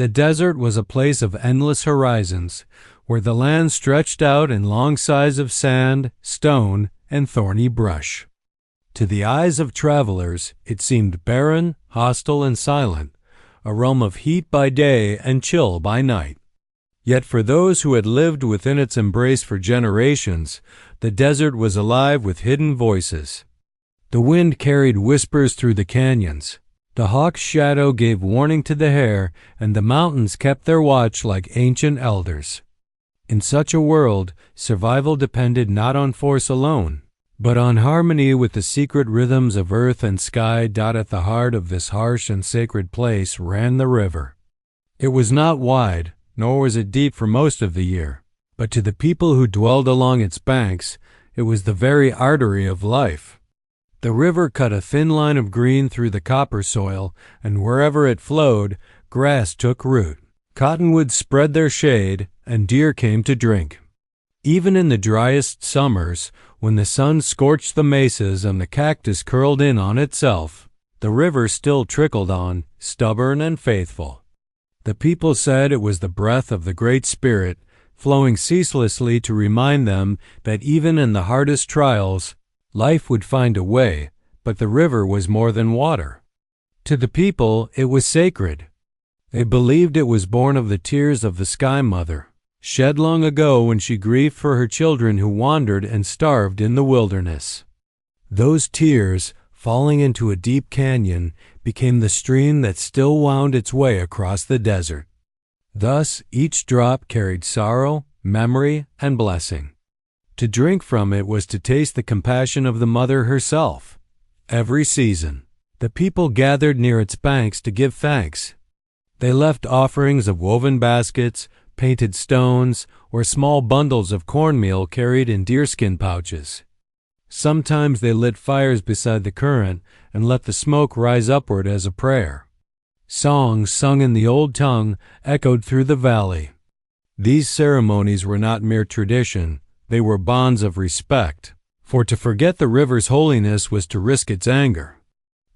The desert was a place of endless horizons, where the land stretched out in long sides of sand, stone, and thorny brush. To the eyes of travelers, it seemed barren, hostile, and silent, a realm of heat by day and chill by night. Yet for those who had lived within its embrace for generations, the desert was alive with hidden voices. The wind carried whispers through the canyons. The hawk's shadow gave warning to the hare, and the mountains kept their watch like ancient elders. In such a world, survival depended not on force alone, but on harmony with the secret rhythms of earth and sky. At the heart of this harsh and sacred place ran the river. It was not wide, nor was it deep for most of the year, but to the people who dwelled along its banks, it was the very artery of life. The river cut a thin line of green through the copper soil, and wherever it flowed, grass took root. Cottonwoods spread their shade, and deer came to drink. Even in the driest summers, when the sun scorched the mesas and the cactus curled in on itself, the river still trickled on, stubborn and faithful. The people said it was the breath of the Great Spirit, flowing ceaselessly to remind them that even in the hardest trials, life would find a way, but the river was more than water. To the people, it was sacred. They believed it was born of the tears of the Sky Mother, shed long ago when she grieved for her children who wandered and starved in the wilderness. Those tears, falling into a deep canyon, became the stream that still wound its way across the desert. Thus, each drop carried sorrow, memory, and blessing. To drink from it was to taste the compassion of the mother herself. Every season, the people gathered near its banks to give thanks. They left offerings of woven baskets, painted stones, or small bundles of cornmeal carried in deerskin pouches. Sometimes they lit fires beside the current and let the smoke rise upward as a prayer. Songs sung in the old tongue echoed through the valley. These ceremonies were not mere tradition. They were bonds of respect, for to forget the river's holiness was to risk its anger.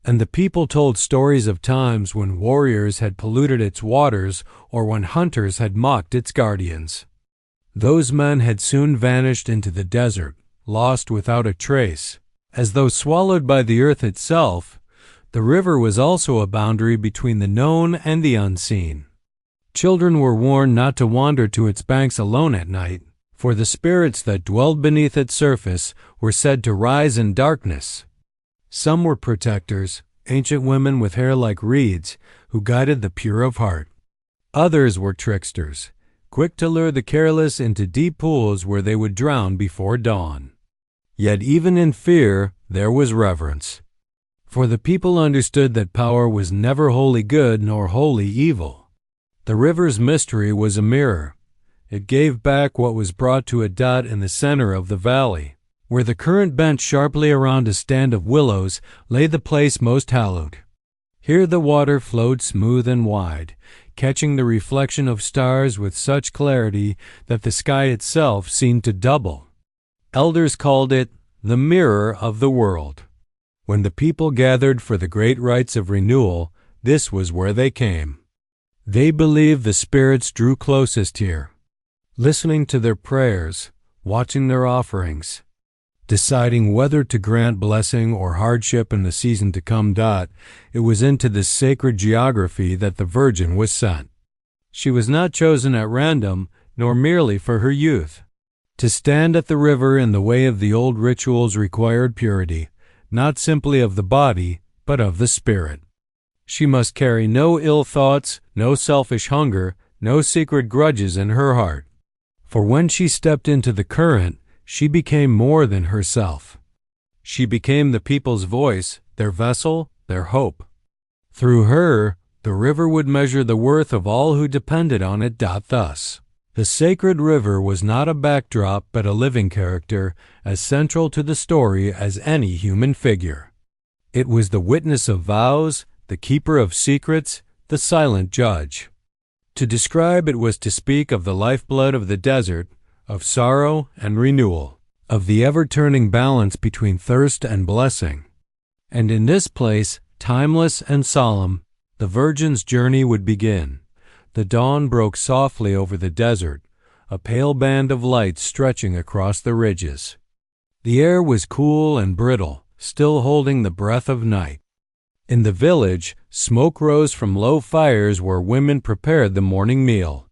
And the people told stories of times when warriors had polluted its waters or when hunters had mocked its guardians. Those men had soon vanished into the desert, lost without a trace. As though swallowed by the earth itself, the river was also a boundary between the known and the unseen. Children were warned not to wander to its banks alone at night, for the spirits that dwelled beneath its surface were said to rise in darkness. Some were protectors, ancient women with hair like reeds, who guided the pure of heart. Others were tricksters, quick to lure the careless into deep pools where they would drown before dawn. Yet even in fear there was reverence, for the people understood that power was never wholly good nor wholly evil. The river's mystery was a mirror. It gave back what was brought to a dot in the center of the valley. Where the current bent sharply around a stand of willows lay the place most hallowed. Here the water flowed smooth and wide, catching the reflection of stars with such clarity that the sky itself seemed to double. Elders called it the mirror of the world. When the people gathered for the great rites of renewal, this was where they came. They believed the spirits drew closest here, listening to their prayers, watching their offerings, deciding whether to grant blessing or hardship in the season to come. It was into this sacred geography that the Virgin was sent. She was not chosen at random, nor merely for her youth. To stand at the river in the way of the old rituals required purity, not simply of the body, but of the spirit. She must carry no ill thoughts, no selfish hunger, no secret grudges in her heart. For when she stepped into the current, she became more than herself. She became the people's voice, their vessel, their hope. Through her, the river would measure the worth of all who depended on it. Thus, the sacred river was not a backdrop but a living character, as central to the story as any human figure. It was the witness of vows, the keeper of secrets, the silent judge. To describe it was to speak of the lifeblood of the desert, of sorrow and renewal, of the ever-turning balance between thirst and blessing. And in this place, timeless and solemn, the Virgin's journey would begin. The dawn broke softly over the desert, a pale band of light stretching across the ridges. The air was cool and brittle, still holding the breath of night. In the village, smoke rose from low fires where women prepared the morning meal.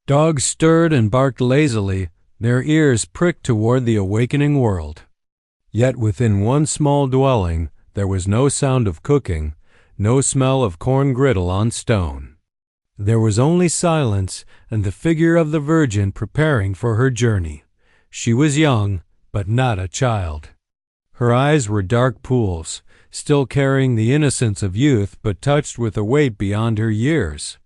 Dogs stirred and barked lazily, their ears pricked toward the awakening world. Yet within one small dwelling there was no sound of cooking, no smell of corn griddle on stone. There was only silence and the figure of the Virgin preparing for her journey. She was young, but not a child. Her eyes were dark pools, still carrying the innocence of youth but touched with a weight beyond her years.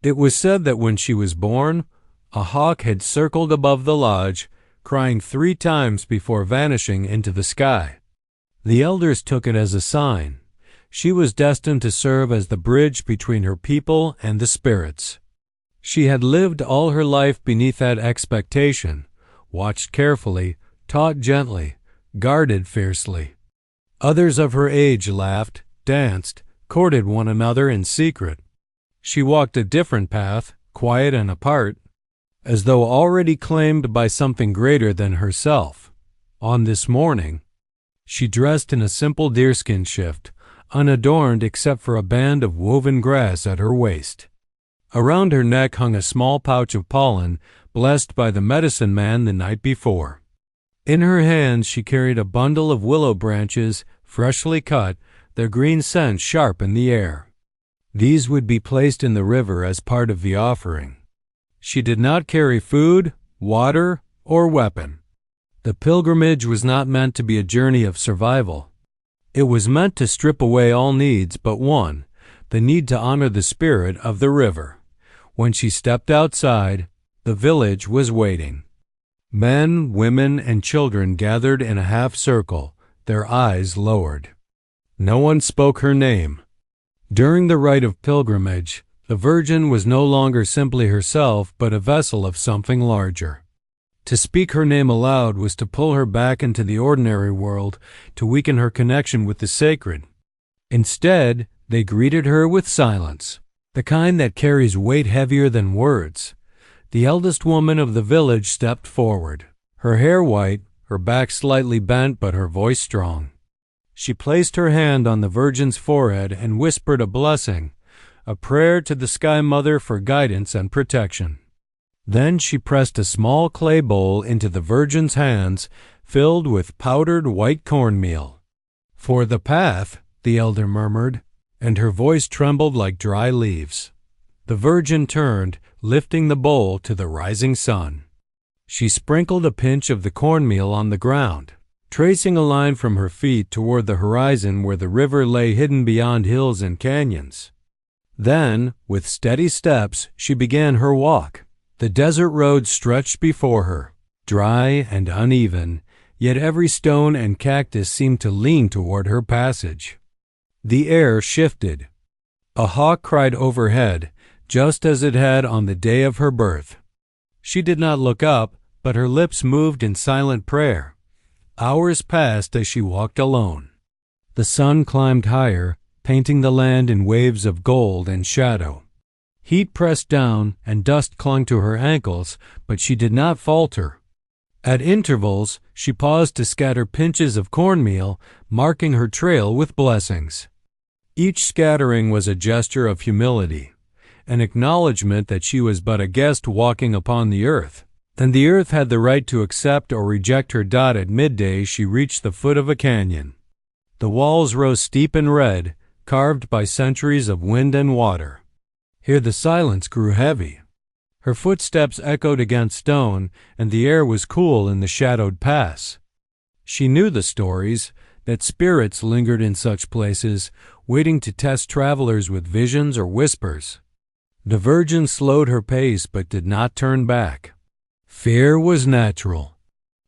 It was said that when she was born, a hawk had circled above the lodge, crying 3 times before vanishing into the sky. The elders took it as a sign. She was destined to serve as the bridge between her people and the spirits. She had lived all her life beneath that expectation, watched carefully, taught gently, guarded fiercely. Others of her age laughed, danced, courted one another in secret. She walked a different path, quiet and apart, as though already claimed by something greater than herself. On this morning, she dressed in a simple deerskin shift, unadorned except for a band of woven grass at her waist. Around her neck hung a small pouch of pollen, blessed by the medicine man the night before. In her hands she carried a bundle of willow branches, freshly cut, their green scent sharp in the air. These would be placed in the river as part of the offering. She did not carry food, water, or weapon. The pilgrimage was not meant to be a journey of survival. It was meant to strip away all needs but one, the need to honor the spirit of the river. When she stepped outside, the village was waiting. Men, women, and children gathered in a half circle, their eyes lowered. No one spoke her name. During the rite of pilgrimage, the Virgin was no longer simply herself but a vessel of something larger. To speak her name aloud was to pull her back into the ordinary world, to weaken her connection with the sacred. Instead, they greeted her with silence, the kind that carries weight heavier than words. The eldest woman of the village stepped forward, her hair white, her back slightly bent but her voice strong. She placed her hand on the Virgin's forehead and whispered a blessing, a prayer to the Sky Mother for guidance and protection. Then she pressed a small clay bowl into the Virgin's hands, filled with powdered white cornmeal. "For the path," the elder murmured, and her voice trembled like dry leaves. The Virgin turned, lifting the bowl to the rising sun. She sprinkled a pinch of the cornmeal on the ground, tracing a line from her feet toward the horizon where the river lay hidden beyond hills and canyons. Then, with steady steps, she began her walk. The desert road stretched before her, dry and uneven, yet every stone and cactus seemed to lean toward her passage. The air shifted. A hawk cried overhead, just as it had on the day of her birth. She did not look up, but her lips moved in silent prayer. Hours passed as she walked alone. The sun climbed higher, painting the land in waves of gold and shadow. Heat pressed down and dust clung to her ankles, but she did not falter. At intervals, she paused to scatter pinches of cornmeal, marking her trail with blessings. Each scattering was a gesture of humility, an acknowledgement that she was but a guest walking upon the earth. Then the earth had the right to accept or reject her dot. At midday she reached the foot of a canyon. The walls rose steep and red, carved by centuries of wind and water. Here the silence grew heavy. Her footsteps echoed against stone, and the air was cool in the shadowed pass. She knew the stories, that spirits lingered in such places, waiting to test travelers with visions or whispers. The Virgin slowed her pace but did not turn back. Fear was natural.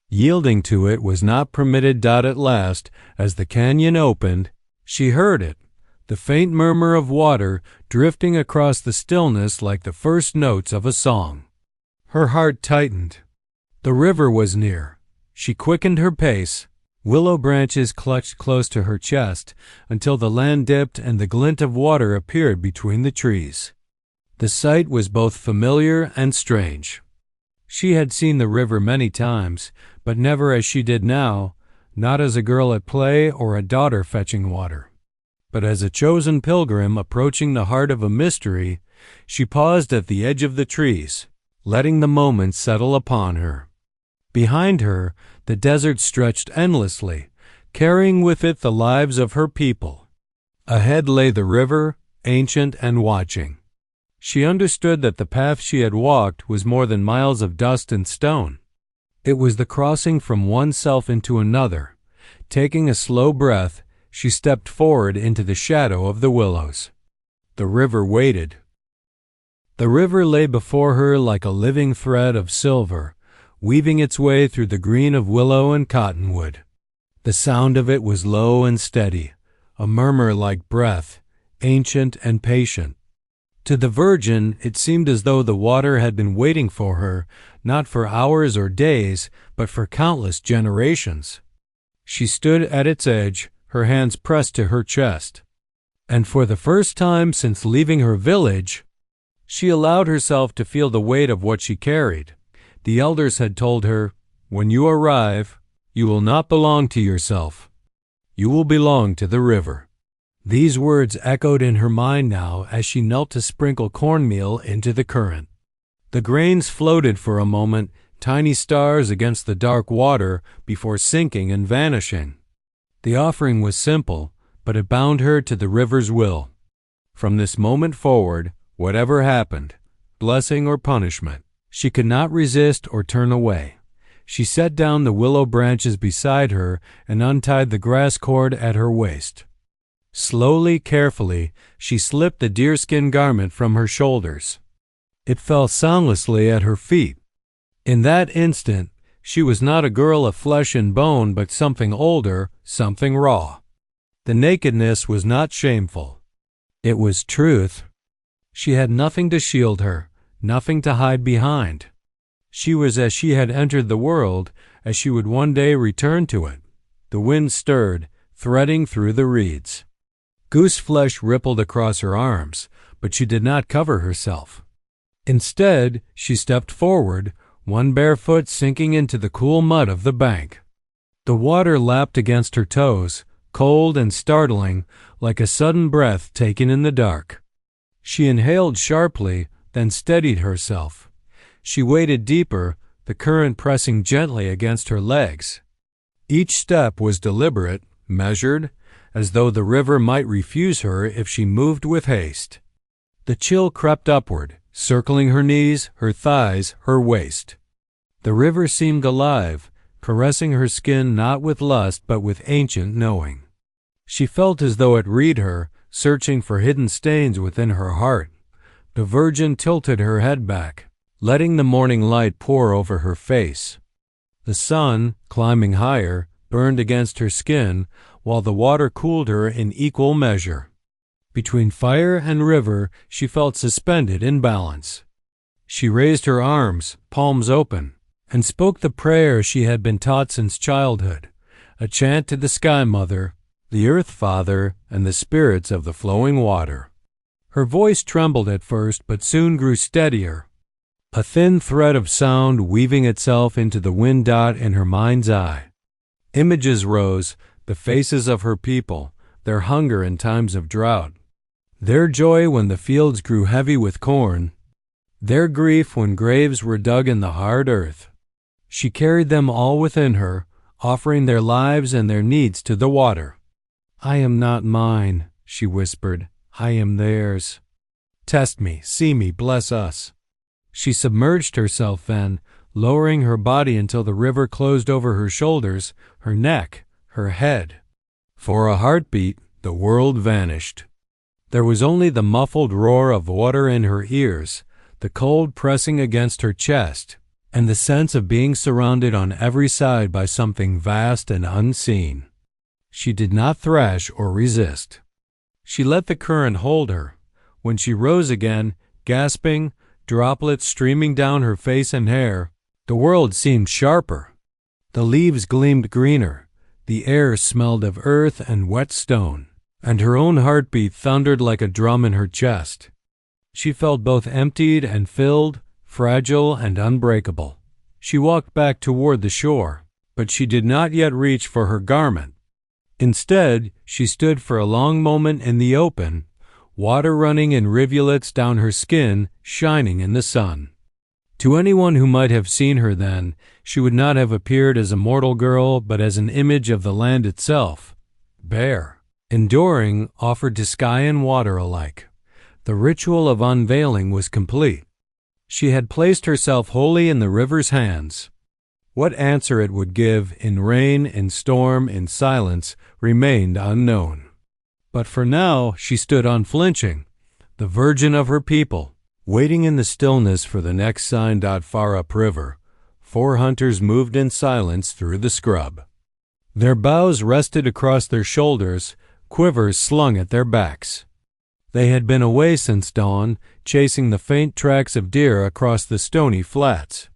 Yielding to it was not permitted. At last, as the canyon opened, she heard it, the faint murmur of water drifting across the stillness like the first notes of a song. Her heart tightened. The river was near. She quickened her pace. Willow branches clutched close to her chest until the land dipped and the glint of water appeared between the trees. The sight was both familiar and strange. She had seen the river many times, but never as she did now, not as a girl at play or a daughter fetching water. But as a chosen pilgrim approaching the heart of a mystery, she paused at the edge of the trees, letting the moment settle upon her. Behind her, the desert stretched endlessly, carrying with it the lives of her people. Ahead lay the river, ancient and watching. She understood that the path she had walked was more than miles of dust and stone. It was the crossing from oneself into another. Taking a slow breath, she stepped forward into the shadow of the willows. The river waited. The river lay before her like a living thread of silver, weaving its way through the green of willow and cottonwood. The sound of it was low and steady, a murmur like breath, ancient and patient. To the virgin, it seemed as though the water had been waiting for her, not for hours or days, but for countless generations. She stood at its edge, her hands pressed to her chest. And for the first time since leaving her village, she allowed herself to feel the weight of what she carried. The elders had told her, "When you arrive, you will not belong to yourself. You will belong to the river." These words echoed in her mind now as she knelt to sprinkle cornmeal into the current. The grains floated for a moment, tiny stars against the dark water, before sinking and vanishing. The offering was simple, but it bound her to the river's will. From this moment forward, whatever happened, blessing or punishment, she could not resist or turn away. She set down the willow branches beside her and untied the grass cord at her waist. Slowly, carefully, she slipped the deerskin garment from her shoulders. It fell soundlessly at her feet. In that instant, she was not a girl of flesh and bone, but something older, something raw. The nakedness was not shameful. It was truth. She had nothing to shield her, nothing to hide behind. She was as she had entered the world, as she would one day return to it. The wind stirred, threading through the reeds. Goose flesh rippled across her arms, but she did not cover herself. Instead, she stepped forward, one bare foot sinking into the cool mud of the bank. The water lapped against her toes, cold and startling, like a sudden breath taken in the dark. She inhaled sharply, then steadied herself. She waded deeper, the current pressing gently against her legs. Each step was deliberate, measured, as though the river might refuse her if she moved with haste. The chill crept upward, circling her knees, her thighs, her waist. The river seemed alive, caressing her skin not with lust but with ancient knowing. She felt as though it read her, searching for hidden stains within her heart. The virgin tilted her head back, letting the morning light pour over her face. The sun, climbing higher, burned against her skin, while the water cooled her in equal measure. Between fire and river, she felt suspended in balance. She raised her arms, palms open, and spoke the prayer she had been taught since childhood, a chant to the Sky Mother, the Earth Father, and the spirits of the flowing water. Her voice trembled at first, but soon grew steadier, a thin thread of sound weaving itself into the wind dot in her mind's eye. Images rose, the faces of her people, their hunger in times of drought, their joy when the fields grew heavy with corn, their grief when graves were dug in the hard earth. She carried them all within her, offering their lives and their needs to the water. "I am not mine," she whispered. "I am theirs. Test me, see me, bless us." She submerged herself then, lowering her body until the river closed over her shoulders, her neck, her head. For a heartbeat, the world vanished. There was only the muffled roar of water in her ears, the cold pressing against her chest, and the sense of being surrounded on every side by something vast and unseen. She did not thrash or resist. She let the current hold her. When she rose again, gasping, droplets streaming down her face and hair, the world seemed sharper. The leaves gleamed greener, the air smelled of earth and wet stone, and her own heartbeat thundered like a drum in her chest. She felt both emptied and filled, fragile and unbreakable. She walked back toward the shore, but she did not yet reach for her garment. Instead, she stood for a long moment in the open, water running in rivulets down her skin, shining in the sun. To anyone who might have seen her then, she would not have appeared as a mortal girl, but as an image of the land itself, bare, enduring, offered to sky and water alike. The ritual of unveiling was complete. She had placed herself wholly in the river's hands. What answer it would give, in rain, in storm, in silence, remained unknown. But for now she stood unflinching, the virgin of her people, waiting in the stillness for the next sign. Far upriver, 4 hunters moved in silence through the scrub. Their bows rested across their shoulders, quivers slung at their backs. They had been away since dawn, chasing the faint tracks of deer across the stony flats.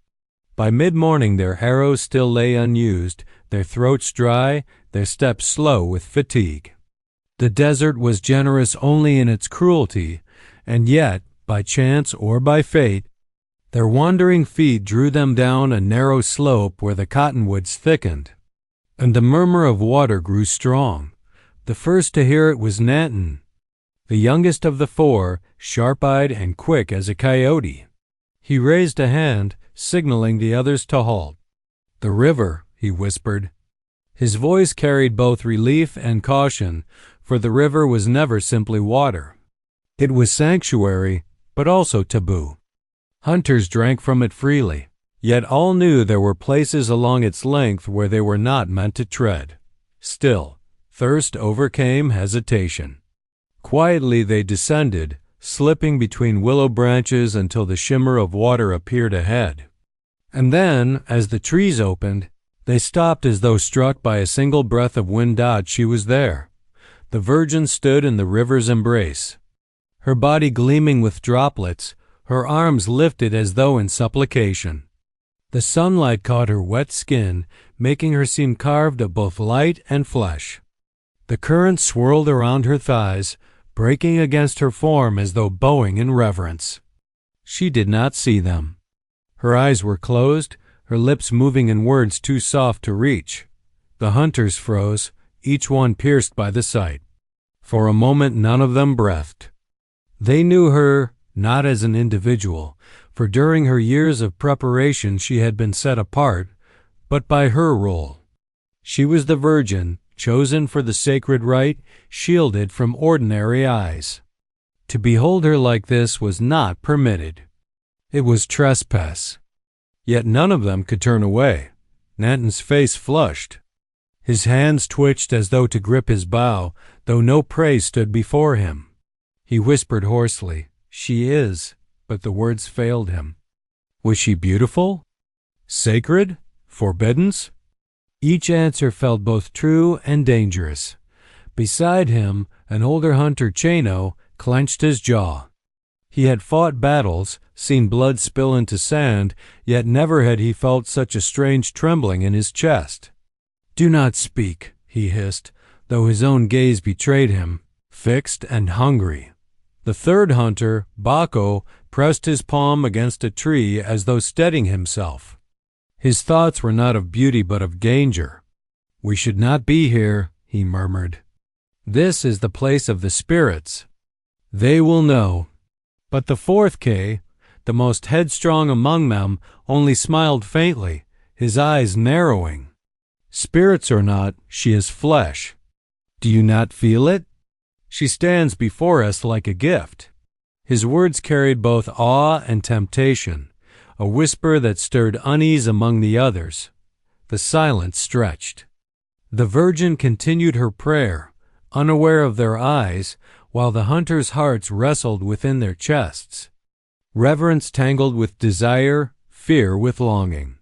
By mid-morning their arrows still lay unused, their throats dry, their steps slow with fatigue. The desert was generous only in its cruelty, and yet, by chance or by fate, their wandering feet drew them down a narrow slope where the cottonwoods thickened, and the murmur of water grew strong. The first to hear it was Nanton, the youngest of the 4, sharp-eyed and quick as a coyote. He raised a hand, signaling the others to halt. "The river," he whispered. His voice carried both relief and caution, for the river was never simply water. It was sanctuary, but also taboo. Hunters drank from it freely, yet all knew there were places along its length where they were not meant to tread. Still, thirst overcame hesitation. Quietly they descended, slipping between willow branches until the shimmer of water appeared ahead. And then, as the trees opened, they stopped as though struck by a single breath of wind. She was there. The virgin stood in the river's embrace, her body gleaming with droplets, her arms lifted as though in supplication. The sunlight caught her wet skin, making her seem carved of both light and flesh. The current swirled around her thighs, breaking against her form as though bowing in reverence. She did not see them. Her eyes were closed, her lips moving in words too soft to reach. The hunters froze, each one pierced by the sight. For a moment none of them breathed. They knew her not as an individual, for during her years of preparation she had been set apart, but by her role. She was the virgin, chosen for the sacred rite, shielded from ordinary eyes. To behold her like this was not permitted. It was trespass. Yet none of them could turn away. Nanton's face flushed. His hands twitched as though to grip his bow, though no prey stood before him. He whispered hoarsely, "She is," but the words failed him. Was she beautiful? Sacred? Forbidden? Each answer felt both true and dangerous. Beside him, an older hunter, Chano, clenched his jaw. He had fought battles, seen blood spill into sand, yet never had he felt such a strange trembling in his chest. "Do not speak," he hissed, though his own gaze betrayed him, fixed and hungry. The third hunter, Baco, pressed his palm against a tree as though steadying himself. His thoughts were not of beauty but of danger. "We should not be here," he murmured. "This is the place of the spirits. They will know." But the fourth K, the most headstrong among them, only smiled faintly, his eyes narrowing. "Spirits or not, she is flesh. Do you not feel it? She stands before us like a gift." His words carried both awe and temptation, a whisper that stirred unease among the others. The silence stretched. The virgin continued her prayer, unaware of their eyes, while the hunters' hearts wrestled within their chests. Reverence tangled with desire, fear with longing.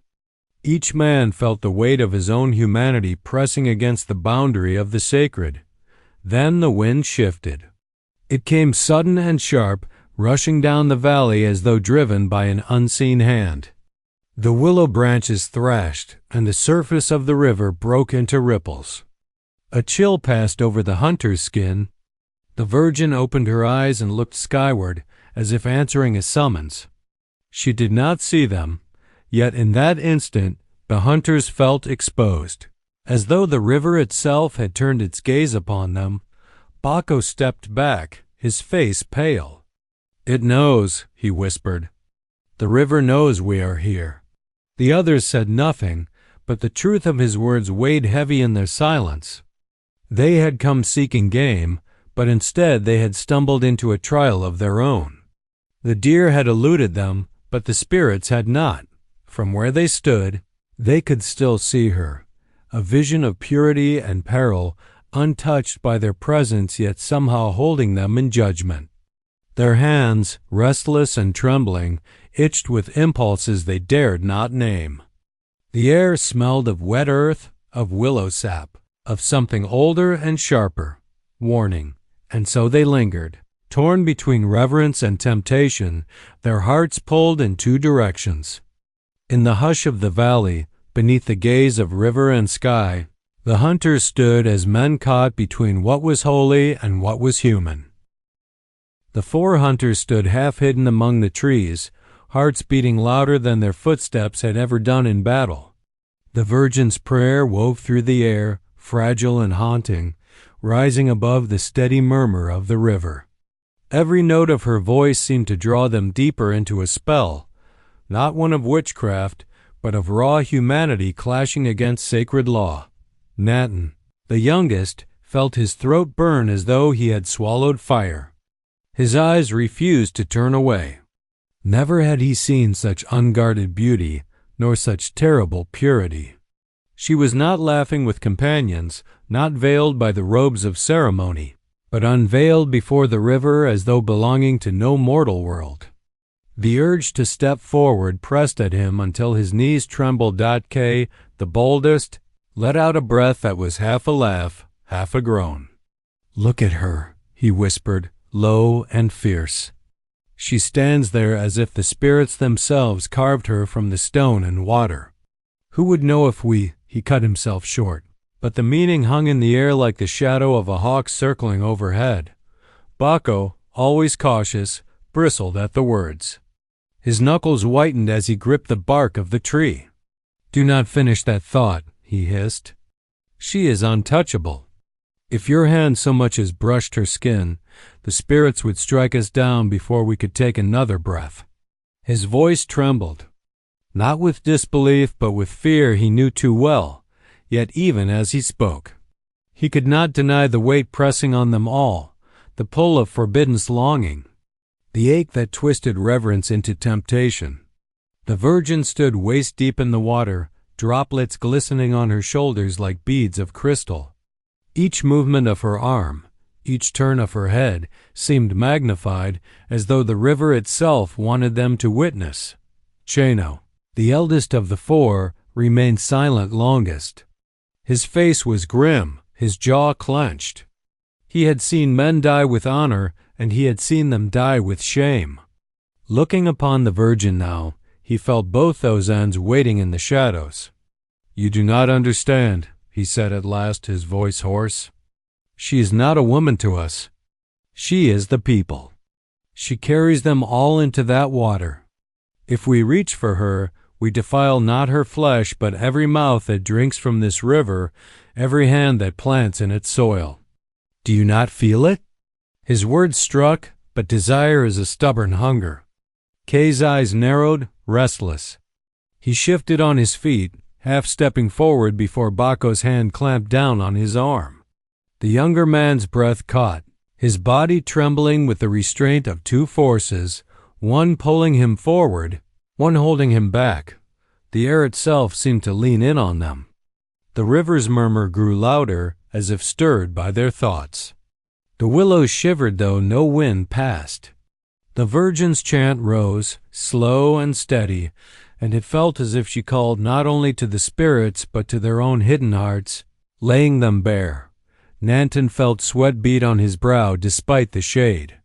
Each man felt the weight of his own humanity pressing against the boundary of the sacred. Then the wind shifted. It came sudden and sharp, rushing down the valley as though driven by an unseen hand. The willow branches thrashed, and the surface of the river broke into ripples. A chill passed over the hunter's skin. The virgin opened her eyes and looked skyward, as if answering a summons. She did not see them, yet in that instant the hunters felt exposed. As though the river itself had turned its gaze upon them, Baco stepped back, his face pale. "It knows," he whispered. "The river knows we are here." The others said nothing, but the truth of his words weighed heavy in their silence. They had come seeking game, but instead they had stumbled into a trial of their own. The deer had eluded them, but the spirits had not. From where they stood, they could still see her, a vision of purity and peril, untouched by their presence yet somehow holding them in judgment. Their hands, restless and trembling, itched with impulses they dared not name. The air smelled of wet earth, of willow sap, of something older and sharper, warning, and so they lingered, torn between reverence and temptation, their hearts pulled in two directions. In the hush of the valley, beneath the gaze of river and sky, the hunters stood as men caught between what was holy and what was human. The four hunters stood half hidden among the trees, hearts beating louder than their footsteps had ever done in battle. The Virgin's prayer wove through the air, fragile and haunting, rising above the steady murmur of the river. Every note of her voice seemed to draw them deeper into a spell, not one of witchcraft, but of raw humanity clashing against sacred law. Natin, the youngest, felt his throat burn as though he had swallowed fire. His eyes refused to turn away. Never had he seen such unguarded beauty, nor such terrible purity. She was not laughing with companions, not veiled by the robes of ceremony, but unveiled before the river as though belonging to no mortal world. The urge to step forward pressed at him until his knees trembled. Kay, the boldest, let out a breath that was half a laugh, half a groan. "Look at her," he whispered, low and fierce. "She stands there as if the spirits themselves carved her from the stone and water. Who would know if we—" He cut himself short, but the meaning hung in the air like the shadow of a hawk circling overhead. Baco, always cautious, bristled at the words. His knuckles whitened as he gripped the bark of the tree. "Do not finish that thought," he hissed. "She is untouchable. If your hand so much as brushed her skin, the spirits would strike us down before we could take another breath." His voice trembled, not with disbelief but with fear he knew too well, yet even as he spoke, he could not deny the weight pressing on them all, the pull of forbidden longing, the ache that twisted reverence into temptation. The Virgin stood waist-deep in the water, droplets glistening on her shoulders like beads of crystal. Each movement of her arm, each turn of her head, seemed magnified, as though the river itself wanted them to witness. Cheno, the eldest of the four, remained silent longest. His face was grim, his jaw clenched. He had seen men die with honor, and he had seen them die with shame. Looking upon the Virgin now, he felt both those ends waiting in the shadows. "You do not understand," he said at last, his voice hoarse. "She is not a woman to us. She is the people. She carries them all into that water. If we reach for her, we defile not her flesh, but every mouth that drinks from this river, every hand that plants in its soil. Do you not feel it?" His words struck, but desire is a stubborn hunger. Kay's eyes narrowed, restless. He shifted on his feet, half stepping forward before Baco's hand clamped down on his arm. The younger man's breath caught, his body trembling with the restraint of two forces, one pulling him forward, one holding him back. The air itself seemed to lean in on them. The river's murmur grew louder, as if stirred by their thoughts. The willows shivered though no wind passed. The Virgin's chant rose, slow and steady, and it felt as if she called not only to the spirits but to their own hidden hearts, laying them bare. Nanton felt sweat bead on his brow despite the shade.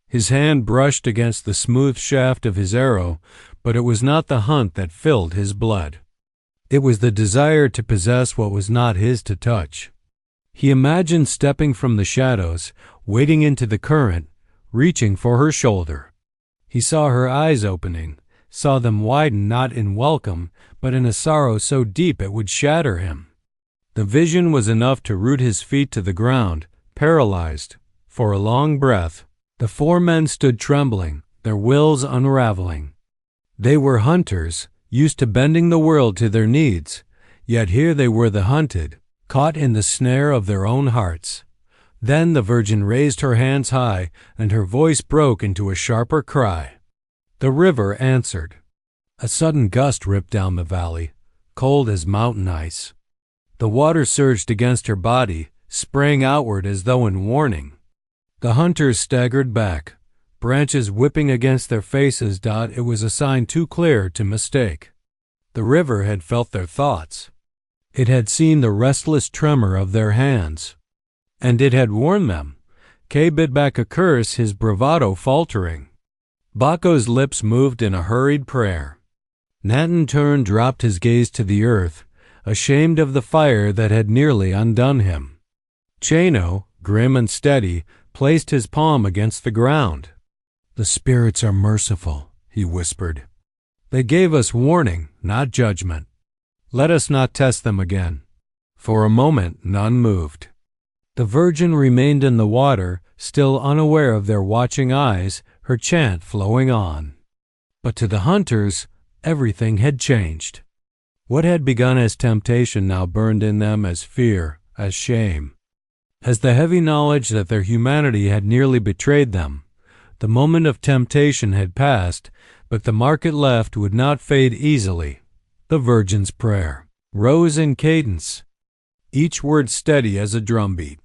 His hand brushed against the smooth shaft of his arrow, but it was not the hunt that filled his blood. It was the desire to possess what was not his to touch. He imagined stepping from the shadows, wading into the current, reaching for her shoulder. He saw her eyes opening, saw them widen not in welcome, but in a sorrow so deep it would shatter him. The vision was enough to root his feet to the ground, paralyzed. For a long breath, the four men stood trembling, their wills unraveling. They were hunters, used to bending the world to their needs, yet here they were the hunted, caught in the snare of their own hearts. Then the Virgin raised her hands high, and her voice broke into a sharper cry. The river answered. A sudden gust ripped down the valley, cold as mountain ice. The water surged against her body, sprang outward as though in warning. The hunters staggered back, branches whipping against their faces. It was a sign too clear to mistake. The river had felt their thoughts. It had seen the restless tremor of their hands. And it had warned them. Kay bit back a curse, his bravado faltering. Baco's lips moved in a hurried prayer. Nat in turn dropped his gaze to the earth, ashamed of the fire that had nearly undone him. Chano, grim and steady, placed his palm against the ground. "The spirits are merciful," he whispered. "They gave us warning, not judgment. Let us not test them again." For a moment none moved. The Virgin remained in the water, still unaware of their watching eyes, her chant flowing on. But to the hunters, everything had changed. What had begun as temptation now burned in them as fear, as shame. As the heavy knowledge that their humanity had nearly betrayed them, the moment of temptation had passed, but the mark it left would not fade easily. The Virgin's prayer rose in cadence, each word steady as a drumbeat.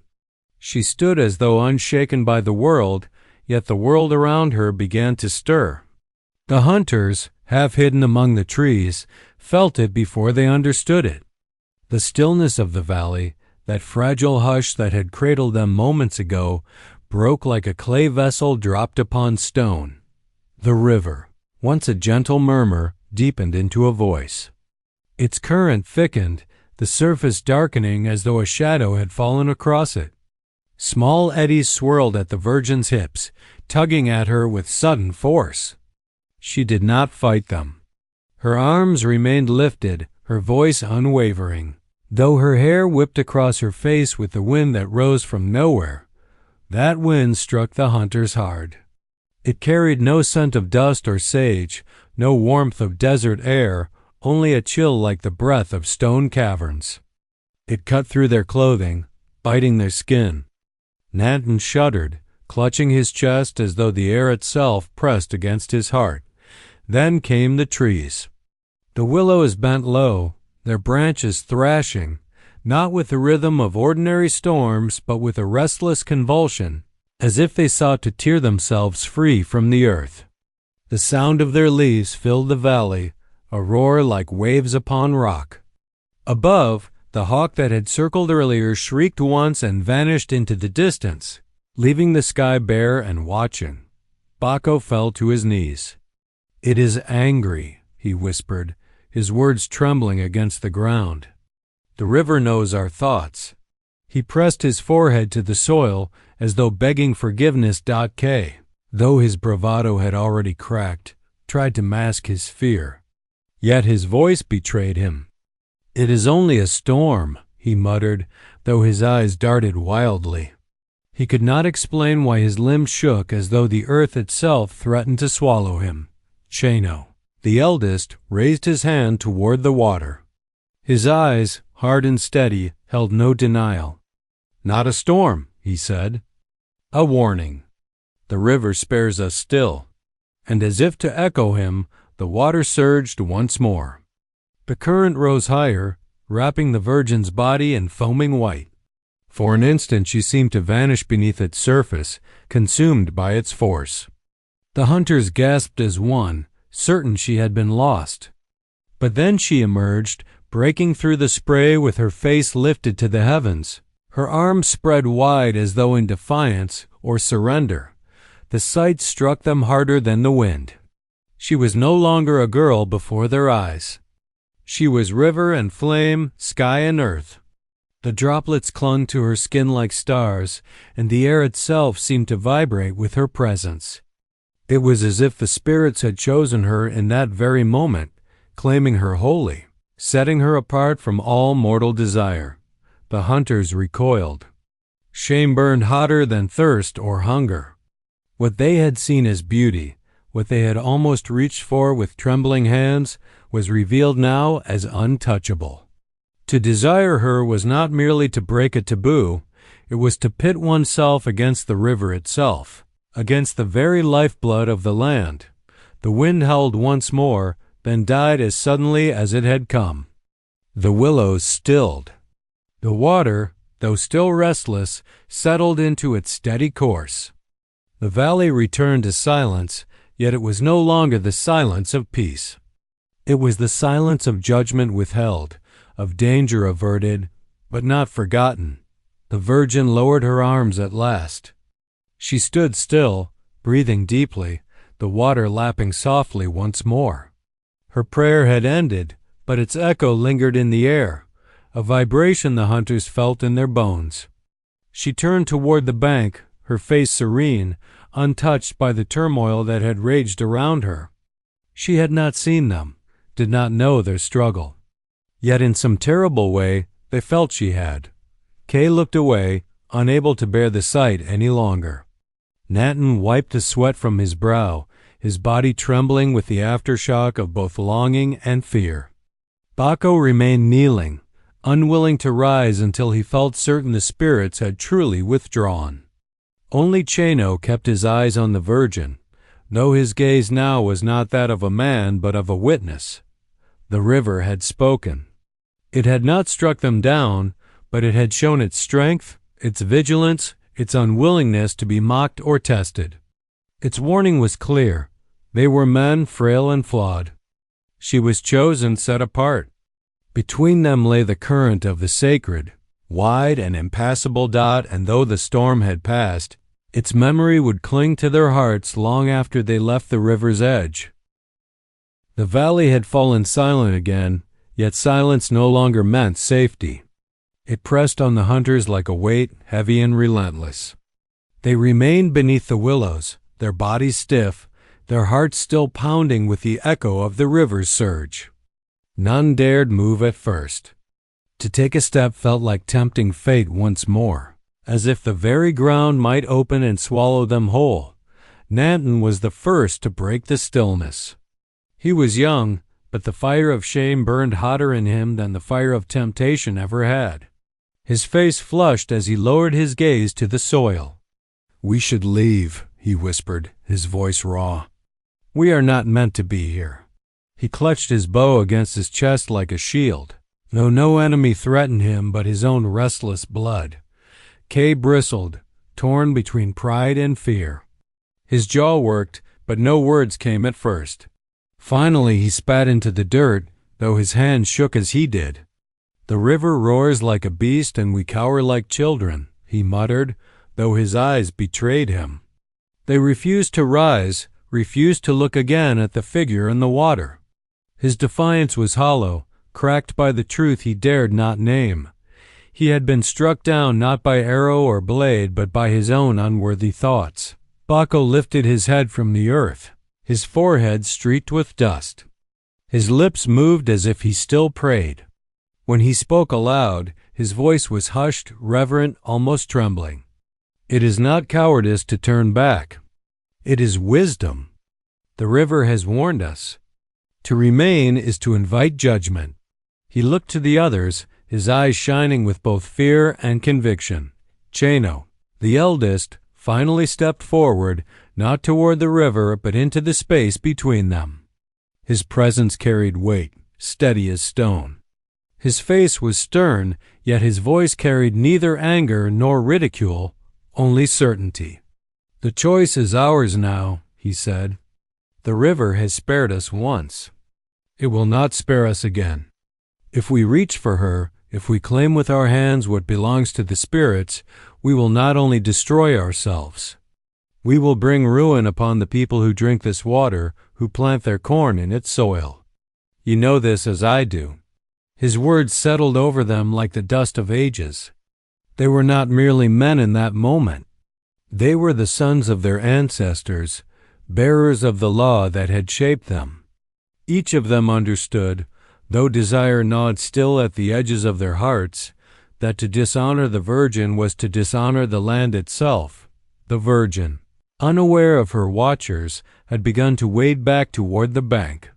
She stood as though unshaken by the world, yet the world around her began to stir. The hunters, half hidden among the trees, felt it before they understood it. The stillness of the valley, that fragile hush that had cradled them moments ago, broke like a clay vessel dropped upon stone. The river, once a gentle murmur, deepened into a voice. Its current thickened, the surface darkening as though a shadow had fallen across it. Small eddies swirled at the Virgin's hips, tugging at her with sudden force. She did not fight them. Her arms remained lifted, her voice unwavering. Though her hair whipped across her face with the wind that rose from nowhere, that wind struck the hunters hard. It carried no scent of dust or sage, no warmth of desert air, only a chill like the breath of stone caverns. It cut through their clothing, biting their skin. Nanton shuddered, clutching his chest as though the air itself pressed against his heart. Then came the trees. The willows bent low, their branches thrashing, not with the rhythm of ordinary storms, but with a restless convulsion, as if they sought to tear themselves free from the earth. The sound of their leaves filled the valley, a roar like waves upon rock. Above, the hawk that had circled earlier shrieked once and vanished into the distance, leaving the sky bare and watching. Baco fell to his knees. "It is angry," he whispered, his words trembling against the ground. "The river knows our thoughts." He pressed his forehead to the soil as though begging forgiveness. K, though his bravado had already cracked, tried to mask his fear. Yet his voice betrayed him. "It is only a storm," he muttered, though his eyes darted wildly. He could not explain why his limbs shook as though the earth itself threatened to swallow him. Chano, the eldest, raised his hand toward the water. His eyes, hard and steady, held no denial. "Not a storm," he said. "A warning. The river spares us still." And as if to echo him, the water surged once more. The current rose higher, wrapping the Virgin's body in foaming white. For an instant she seemed to vanish beneath its surface, consumed by its force. The hunters gasped as one, certain she had been lost. But then she emerged, breaking through the spray with her face lifted to the heavens, her arms spread wide as though in defiance or surrender. The sight struck them harder than the wind. She was no longer a girl before their eyes. She was river and flame, sky and earth. The droplets clung to her skin like stars, and the air itself seemed to vibrate with her presence. It was as if the spirits had chosen her in that very moment, claiming her wholly, setting her apart from all mortal desire. The hunters recoiled. Shame burned hotter than thirst or hunger. What they had seen as beauty, what they had almost reached for with trembling hands, was revealed now as untouchable. To desire her was not merely to break a taboo, it was to pit oneself against the river itself, against the very lifeblood of the land. The wind howled once more, then died as suddenly as it had come. The willows stilled. The water, though still restless, settled into its steady course. The valley returned to silence, yet it was no longer the silence of peace. It was the silence of judgment withheld, of danger averted, but not forgotten. The Virgin lowered her arms at last. She stood still, breathing deeply, the water lapping softly once more. Her prayer had ended, but its echo lingered in the air, a vibration the hunters felt in their bones. She turned toward the bank, her face serene, untouched by the turmoil that had raged around her. She had not seen them, did not know their struggle. Yet in some terrible way they felt she had. Kay looked away, unable to bear the sight any longer. Nanton wiped the sweat from his brow, his body trembling with the aftershock of both longing and fear. Baco remained kneeling, unwilling to rise until he felt certain the spirits had truly withdrawn. Only Cheno kept his eyes on the Virgin, though his gaze now was not that of a man but of a witness. The river had spoken. It had not struck them down, but it had shown its strength, its vigilance, its unwillingness to be mocked or tested. Its warning was clear. They were men frail and flawed. She was chosen, set apart. Between them lay the current of the sacred, wide and impassable dot, and though the storm had passed, its memory would cling to their hearts long after they left the river's edge. The valley had fallen silent again, yet silence no longer meant safety. It pressed on the hunters like a weight, heavy and relentless. They remained beneath the willows, their bodies stiff, their hearts still pounding with the echo of the river's surge. None dared move at first. To take a step felt like tempting fate once more, as if the very ground might open and swallow them whole. Nanton was the first to break the stillness. He was young, but the fire of shame burned hotter in him than the fire of temptation ever had. His face flushed as he lowered his gaze to the soil. "We should leave," he whispered, his voice raw. "We are not meant to be here." He clutched his bow against his chest like a shield, though no enemy threatened him but his own restless blood. Kay bristled, torn between pride and fear. His jaw worked, but no words came at first. Finally he spat into the dirt, though his hands shook as he did. "The river roars like a beast and we cower like children," he muttered, though his eyes betrayed him. They refused to rise, refused to look again at the figure in the water. His defiance was hollow, cracked by the truth he dared not name. He had been struck down not by arrow or blade, but by his own unworthy thoughts. Baco lifted his head from the earth, his forehead streaked with dust. His lips moved as if he still prayed. When he spoke aloud, his voice was hushed, reverent, almost trembling. "It is not cowardice to turn back. It is wisdom. The river has warned us. To remain is to invite judgment." He looked to the others, his eyes shining with both fear and conviction. Cheno, the eldest, finally stepped forward, not toward the river, but into the space between them. His presence carried weight, steady as stone. His face was stern, yet his voice carried neither anger nor ridicule, only certainty. "The choice is ours now," he said. "The river has spared us once. It will not spare us again. If we reach for her, if we claim with our hands what belongs to the spirits, we will not only destroy ourselves. We will bring ruin upon the people who drink this water, who plant their corn in its soil. You know this as I do." His words settled over them like the dust of ages. They were not merely men in that moment. They were the sons of their ancestors, bearers of the law that had shaped them. Each of them understood, though desire gnawed still at the edges of their hearts, that to dishonor the Virgin was to dishonor the land itself. The Virgin, unaware of her watchers, had begun to wade back toward the bank.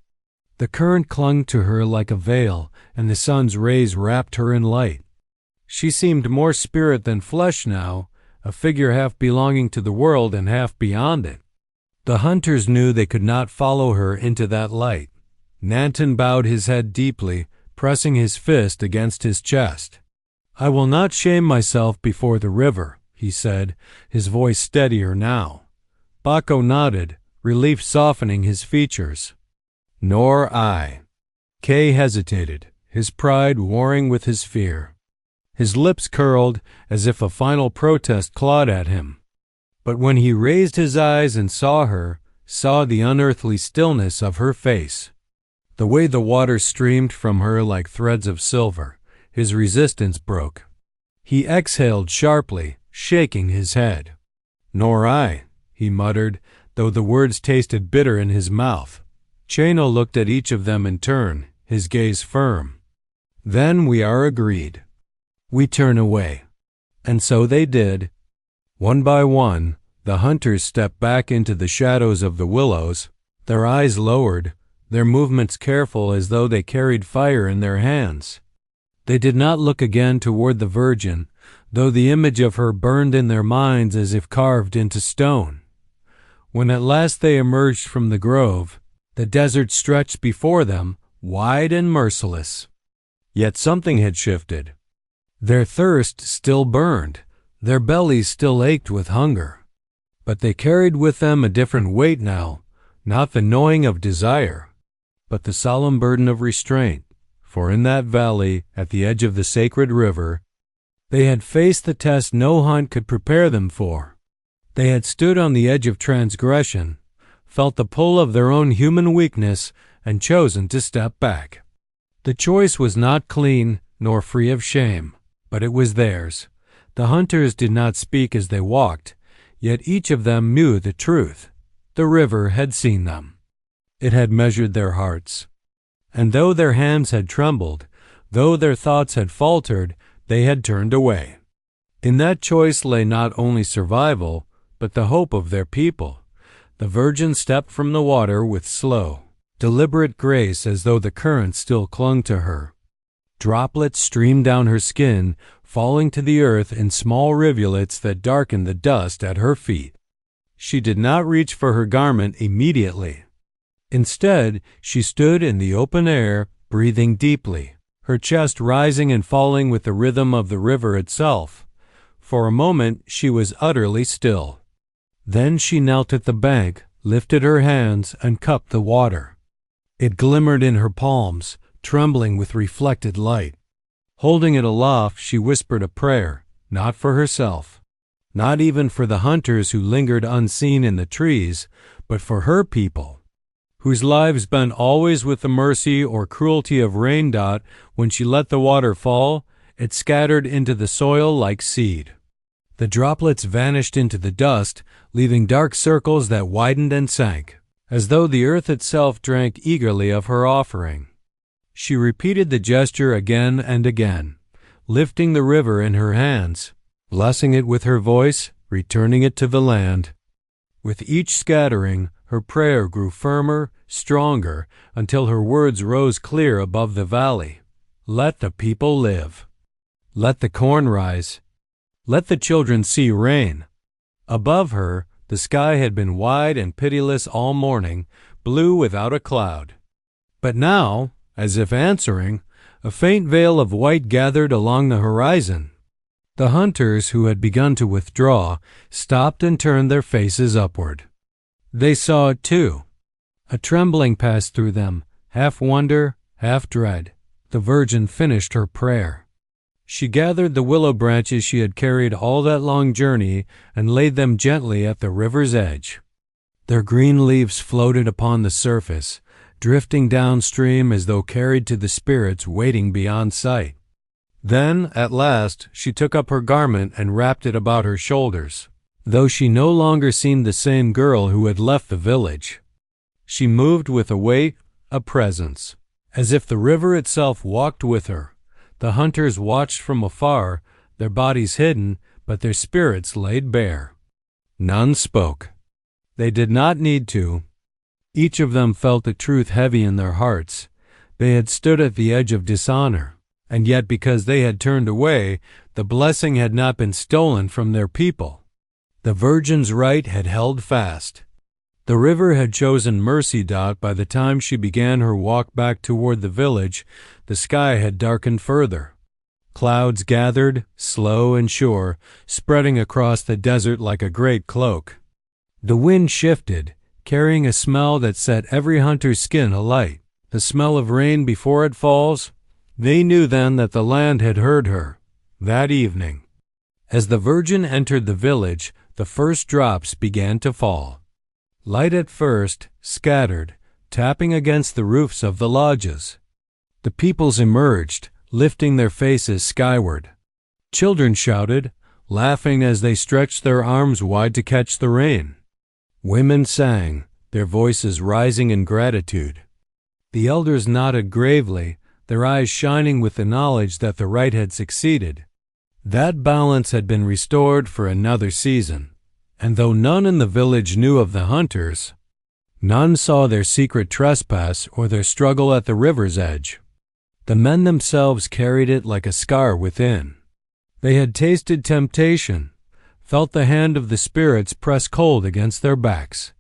The current clung to her like a veil, and the sun's rays wrapped her in light. She seemed more spirit than flesh now, a figure half belonging to the world and half beyond it. The hunters knew they could not follow her into that light. Nanton bowed his head deeply, pressing his fist against his chest. "I will not shame myself before the river," he said, his voice steadier now. Baco nodded, relief softening his features. "Nor I." Kay hesitated, his pride warring with his fear. His lips curled as if a final protest clawed at him. But when he raised his eyes and saw her, saw the unearthly stillness of her face, the way the water streamed from her like threads of silver, his resistance broke. He exhaled sharply, shaking his head. "Nor I," he muttered, though the words tasted bitter in his mouth. Chano looked at each of them in turn, his gaze firm. "Then we are agreed. We turn away." And so they did. One by one, the hunters stepped back into the shadows of the willows, their eyes lowered, their movements careful as though they carried fire in their hands. They did not look again toward the Virgin, though the image of her burned in their minds as if carved into stone. When at last they emerged from the grove, the desert stretched before them, wide and merciless. Yet something had shifted. Their thirst still burned, their bellies still ached with hunger. But they carried with them a different weight now, not the gnawing of desire, but the solemn burden of restraint. For in that valley, at the edge of the sacred river, they had faced the test no hunt could prepare them for. They had stood on the edge of transgression, felt the pull of their own human weakness, and chosen to step back. The choice was not clean nor free of shame, but it was theirs. The hunters did not speak as they walked, yet each of them knew the truth. The river had seen them. It had measured their hearts. And though their hands had trembled, though their thoughts had faltered, they had turned away. In that choice lay not only survival, but the hope of their people. The Virgin stepped from the water with slow, deliberate grace as though the current still clung to her. Droplets streamed down her skin, falling to the earth in small rivulets that darkened the dust at her feet. She did not reach for her garment immediately. Instead, she stood in the open air, breathing deeply, her chest rising and falling with the rhythm of the river itself. For a moment, she was utterly still. Then she knelt at the bank, lifted her hands, and cupped the water. It glimmered in her palms, trembling with reflected light. Holding it aloft, she whispered a prayer, not for herself, not even for the hunters who lingered unseen in the trees, but for her people, whose lives bent always with the mercy or cruelty of rain dot. When she let the water fall, it scattered into the soil like seed. The droplets vanished into the dust, leaving dark circles that widened and sank, as though the earth itself drank eagerly of her offering. She repeated the gesture again and again, lifting the river in her hands, blessing it with her voice, returning it to the land. With each scattering, her prayer grew firmer, stronger, until her words rose clear above the valley. Let the people live. Let the corn rise. Let the children see rain. Above her, the sky had been wide and pitiless all morning, blue without a cloud. But now, as if answering, a faint veil of white gathered along the horizon. The hunters, who had begun to withdraw, stopped and turned their faces upward. They saw it too. A trembling passed through them, half wonder, half dread. The Virgin finished her prayer. She gathered the willow branches she had carried all that long journey and laid them gently at the river's edge. Their green leaves floated upon the surface, drifting downstream as though carried to the spirits waiting beyond sight. Then, at last, she took up her garment and wrapped it about her shoulders. though she no longer seemed the same girl who had left the village. She moved with a weight, a presence, as if the river itself walked with her. The hunters watched from afar, their bodies hidden, but their spirits laid bare. None spoke. They did not need to. Each of them felt the truth heavy in their hearts. They had stood at the edge of dishonor, and yet because they had turned away, the blessing had not been stolen from their people. The virgin's right had held fast. The river had chosen mercy. By the time she began her walk back toward the village, the sky had darkened further. Clouds gathered, slow and sure, spreading across the desert like a great cloak. The wind shifted, carrying a smell that set every hunter's skin alight, the smell of rain before it falls. They knew then that the land had heard her, that evening. As the Virgin entered the village, the first drops began to fall. Light at first, scattered, tapping against the roofs of the lodges. The peoples emerged, lifting their faces skyward. Children shouted, laughing as they stretched their arms wide to catch the rain. Women sang, their voices rising in gratitude. The elders nodded gravely, their eyes shining with the knowledge that the right had succeeded. That balance had been restored for another season. And though none in the village knew of the hunters, none saw their secret trespass or their struggle at the river's edge. The men themselves carried it like a scar within. They had tasted temptation, felt the hand of the spirits press cold against their backs.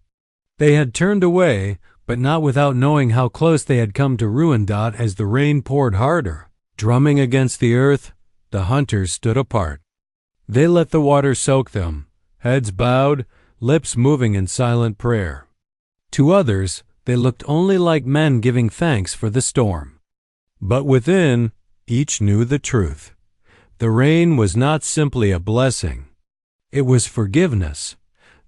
They had turned away, but not without knowing how close they had come to ruin. As the rain poured harder, drumming against the earth, the hunters stood apart. They let the water soak them, heads bowed, lips moving in silent prayer. To others, they looked only like men giving thanks for the storm. But within, each knew the truth. The rain was not simply a blessing. It was forgiveness.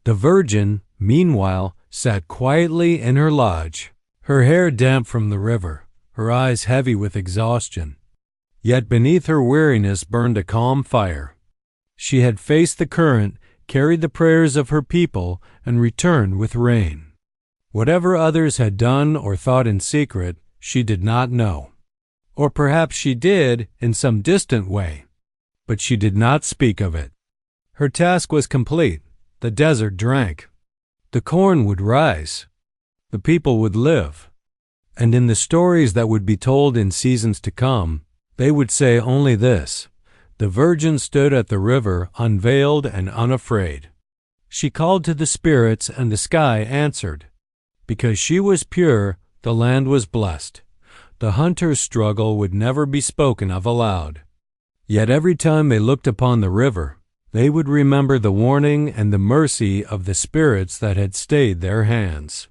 The Virgin, meanwhile, sat quietly in her lodge, her hair damp from the river, her eyes heavy with exhaustion. Yet beneath her weariness burned a calm fire. She had faced the current, carried the prayers of her people, and returned with rain. Whatever others had done or thought in secret, she did not know. Or perhaps she did in some distant way, but she did not speak of it. Her task was complete. The desert drank. The corn would rise. The people would live. And in the stories that would be told in seasons to come, they would say only this: the Virgin stood at the river, unveiled and unafraid. She called to the spirits, and the sky answered. Because she was pure, the land was blessed. The hunter's struggle would never be spoken of aloud. Yet every time they looked upon the river, they would remember the warning and the mercy of the spirits that had stayed their hands.